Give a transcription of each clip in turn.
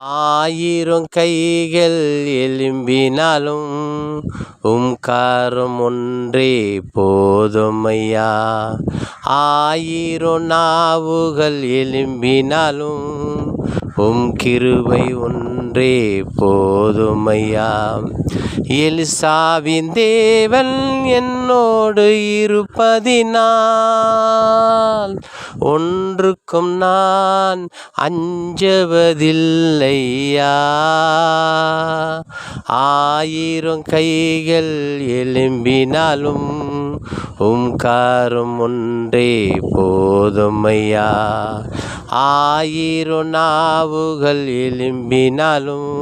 ஆயிரம் கைகள் எழும்பினாலும் கரம் ஒன்றே போதுமையா. ஆயிரம் நாவுகள் எழும்பினாலும் கிருபை ஒன்றே போதுமையா. எலிசாவின் தேவன் என்னோடு இருப்பதினால் ஒன்றுக்கும் நான் அஞ்சுவதில்லையா. ஆயிரம் கைகள் எழும்பினாலும் கரம் ஒன்றே போதுமையா. ஆயிரம் நாவுகள் எழும்பினாலும்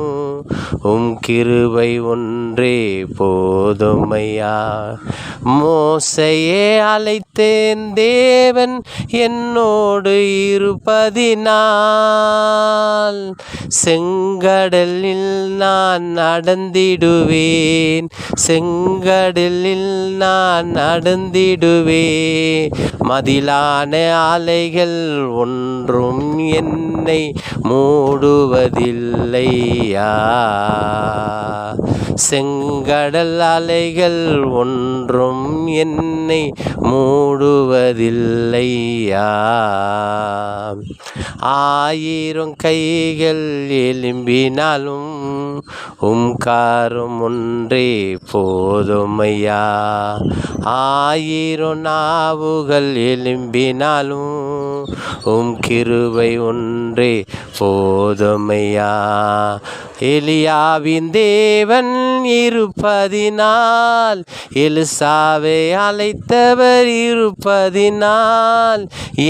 கிருபை ஒன்றே போதுமையா. மோசையே அழைத்தேன் தேவன் என்னோடு இருப்பதினால் செங்கடலில் நான் நடந்திடுவேன். செங்கடலில் நான் நடந்திடுவேன். மதிலான அலைகள் ஒன்றும் என்னை மூடுவதில்லையா. செங்கடல் அலைகள் ஒன்றும் என்னை மூடுவதில்லையா. ஆயிரம் கைகள் எழும்பினாலும் கரம் ஒன்றே போதுமையா. ஆயிரம் நாவுகள் எழும்பினாலும் கிருபை ஒன்றே போதுமையா. எலியாவின் தேவன் இருப்பதினால் எலிசாவை அழைத்தவர் இருப்பதினால்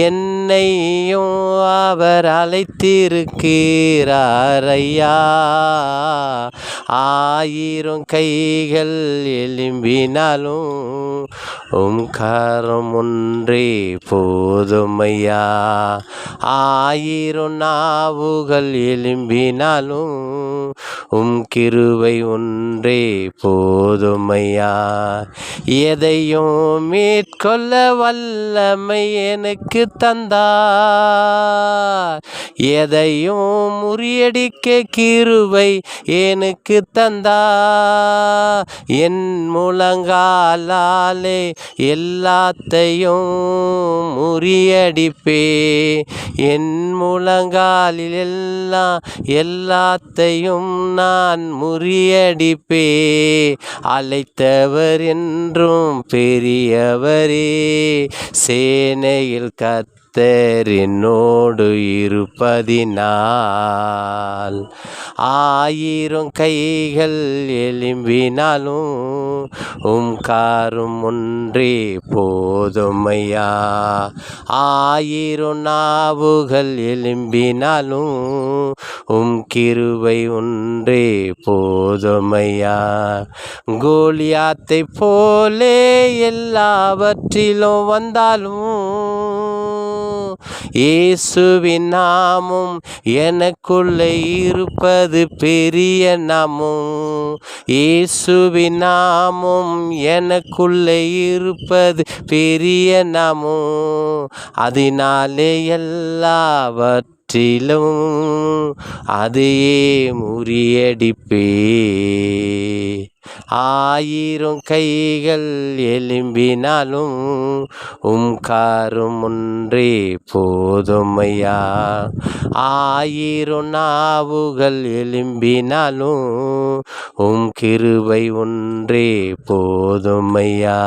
என்னையும் அவர் அழைத்திருக்கிறார் ஐயா. ஆயிரம் கைகள் எழும்பினாலும் கரம் ஒன்றே போதுமையா. ஆயிரம் நாவுகள் எழும்பினாலும் கிருபை ஒன்றே போதுமையா. எதையும் மேற்கொள்ள வல்லமை எனக்கு தந்தார். எதையும் முறியடிக்க கிருபை எனக்கு தந்தார். என் முழங்காலாலே எல்லாத்தையும் முறியடிப்பே. என் முழங்காலில் எல்லாத்தையும் நான் முறியடிப்பே. அழைத்தவர் என்றும் பெரியவரே. சேனையில் கர்த்தர் என்னோடு இருப்பதினால் ஆயிரம் கைகள் எழும்பினாலும் கரம் ஒன்றே போதுமையா. ஆயிரம் நாவுகள் எழும்பினாலும் கிருபை ஒன்றே போதுமையா. கோலியாத்தை போலே எல்லாவற்றிலும் வந்தாலும் இயேசுவின் நாமம் எனக்குள்ளே இருப்பது பெரிய நாமம். இயேசுவின் நாமம் எனக்குள்ளே இருப்பது பெரிய நாமம். அதனாலே எல்லாவற்றிலும் அதையே முறியடிப்பே. ஆயிரம் கைகள் எழும்பினாலும் கரம் ஒன்றே போதுமையா. ஆயிரம் நாவுகள் எழும்பினாலும் கிருபை ஒன்றே போதுமையா.